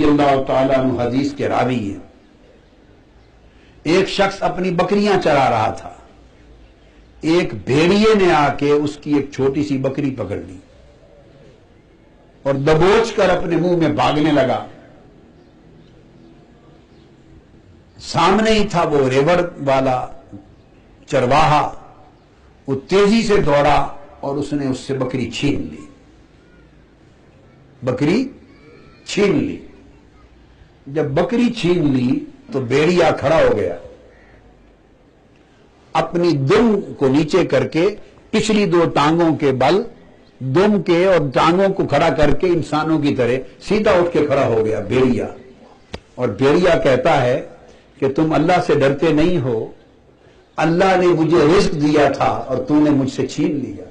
اللہ تعالیٰ عنہ حدیث کے راوی ہیں۔ ایک شخص اپنی بکریاں چرا رہا تھا، ایک بھیڑیے نے آ کے اس کی ایک چھوٹی سی بکری پکڑ لی اور دبوچ کر اپنے منہ میں بھاگنے لگا۔ سامنے ہی تھا وہ ریوڑ والا چرواہا، وہ تیزی سے دوڑا اور اس نے اس سے بکری چھین لی، بکری چھین لی۔ جب بکری چھین لی تو بھیڑیا کھڑا ہو گیا، اپنی دم کو نیچے کر کے پچھلی دو ٹانگوں کے بل دم کے اور ٹانگوں کو کھڑا کر کے انسانوں کی طرح سیدھا اٹھ کے کھڑا ہو گیا بھیڑیا۔ اور بھیڑیا کہتا ہے کہ تم اللہ سے ڈرتے نہیں ہو، اللہ نے مجھے رزق دیا تھا اور تو نے مجھ سے چھین لیا۔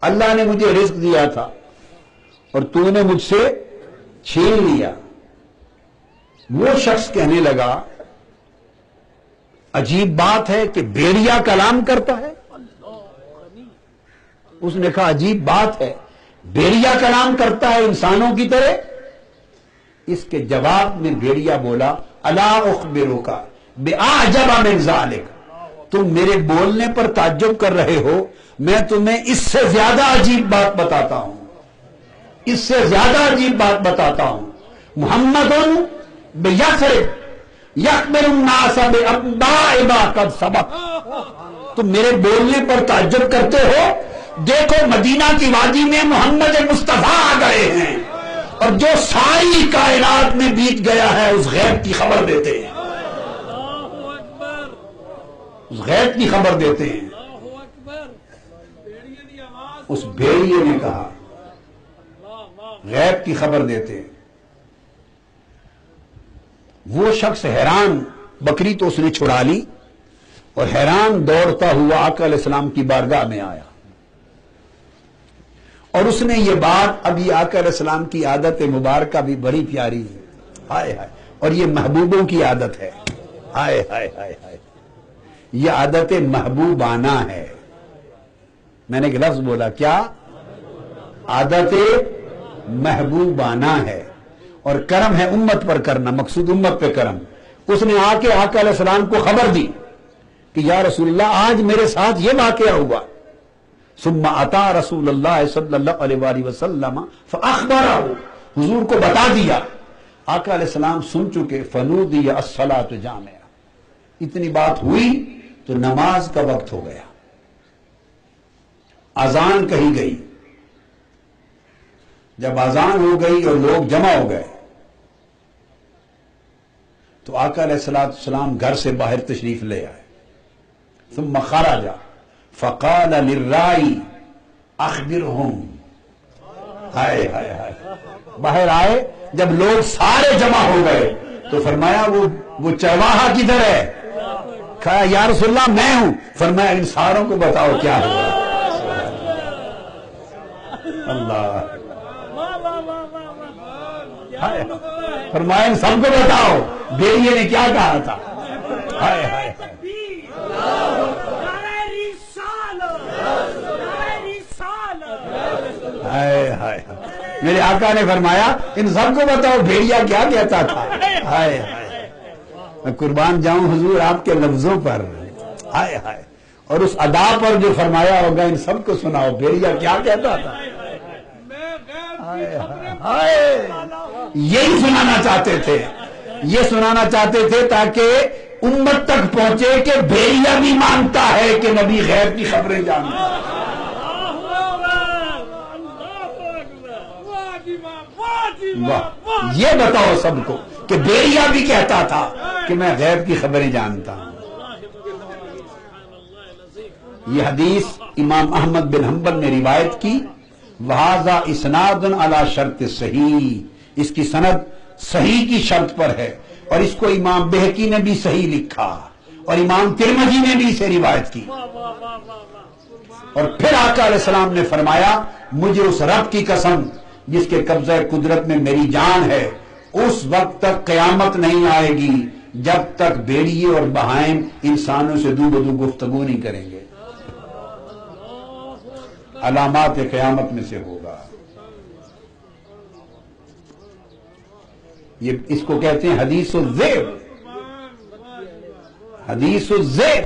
اللہ نے مجھے رزق دیا تھا اور تو نے مجھ سے چھین لیا۔ وہ شخص کہنے لگا عجیب بات ہے کہ بھیڑیا کلام کرتا ہے۔ اس نے کہا عجیب بات ہے، بھیڑیا کلام کرتا ہے انسانوں کی طرح۔ اس کے جواب میں بھیڑیا بولا الا اخبرک باعجب من ذلک، تم میرے بولنے پر تعجب کر رہے ہو، میں تمہیں اس سے زیادہ عجیب بات بتاتا ہوں، اس سے زیادہ عجیب بات بتاتا ہوں۔ محمد بیثرب یخبر الناس بانباء ما قد سبق، تم میرے بولنے پر تعجب کرتے ہو، دیکھو مدینہ کی وادی میں محمد مصطفیٰ آ گئے ہیں اور جو ساری کائنات میں بیت گیا ہے اس غیب کی خبر دیتے ہیں، اس غیب کی خبر دیتے ہیں۔ اس بھیڑیے نے کہا غیب کی خبر دیتے ہیں۔ وہ شخص حیران، بکری تو اس نے چھڑا لی اور حیران دوڑتا ہوا آقا علیہ السلام کی بارگاہ میں آیا اور اس نے یہ بات، اب یہ آقا علیہ السلام کی عادت مبارکہ بھی بڑی پیاری ہے، ہائے ہائے، اور یہ محبوبوں کی عادت ہے، ہائے ہائے ہائے ہائے، یہ عادت محبوبانہ ہے۔ میں نے ایک لفظ بولا، کیا؟ عادت محبوبانہ ہے، اور کرم ہے امت پر کرنا، مقصود امت پہ کرم۔ اس نے آ کے آقا علیہ السلام کو خبر دی کہ یا رسول اللہ آج میرے ساتھ یہ واقعہ ہوا۔ ثم اتا رسول اللہ صلی اللہ علیہ وآلہ وسلم فاخبرہ، حضور کو بتا دیا۔ آقا علیہ السلام سن چکے۔ فنودی الصلاۃ جامعہ، اتنی بات ہوئی تو نماز کا وقت ہو گیا، اذان کہی گئی۔ جب اذان ہو گئی اور لوگ جمع ہو گئے تو آقا علیہ السلام گھر سے باہر تشریف لے آئے۔ ثم خرج فقال للرائی اخبرہم، ہائے ہائے ہائے، باہر آئے جب لوگ سارے جمع ہو گئے تو فرمایا وہ چرواہا کدھر ہے؟ کہا یا رسول اللہ میں ہوں۔ فرمایا ان ساروں کو بتاؤ کیا ہوا۔ اللہ، فرمایا ان سب کو بتاؤ بھیڑیے نے کیا کہا تھا۔ ہائے ہائے ہائے ہائے، میرے آقا نے فرمایا ان سب کو بتاؤ بھیڑیا کیا کہتا تھا۔ ہائے ہائے، میں قربان جاؤں حضور آپ کے لفظوں پر، ہائے ہائے، اور اس ادا پر جو فرمایا ہوگا ان سب کو سناؤ بھیڑیا کیا کہتا تھا۔ یہی سنانا چاہتے تھے، یہ سنانا چاہتے تھے تاکہ امت تک پہنچے کہ بھیڑیا بھی مانتا ہے کہ نبی غیب کی خبریں جانتا ہے۔ یہ بتاؤ سب کو کہ بھیڑیا بھی کہتا تھا کہ میں غیب کی خبریں جانتا ہوں۔ یہ حدیث امام احمد بن حنبل نے روایت کی، وہذا اسناد علی شرط صحیح، اس کی سند صحیح کی شرط پر ہے، اور اس کو امام بہقی نے بھی صحیح لکھا اور امام ترمذی نے بھی اسے روایت کی۔ اور پھر آقا علیہ السلام نے فرمایا مجھے اس رب کی قسم جس کے قبضہ قدرت میں میری جان ہے، اس وقت تک قیامت نہیں آئے گی جب تک بھیڑیے اور بہائم انسانوں سے دو بدو گفتگو نہیں کریں گے۔ علامات قیامت میں سے ہوگا۔ یہ اس کو کہتے ہیں حدیث الزیب، حدیث الزیب۔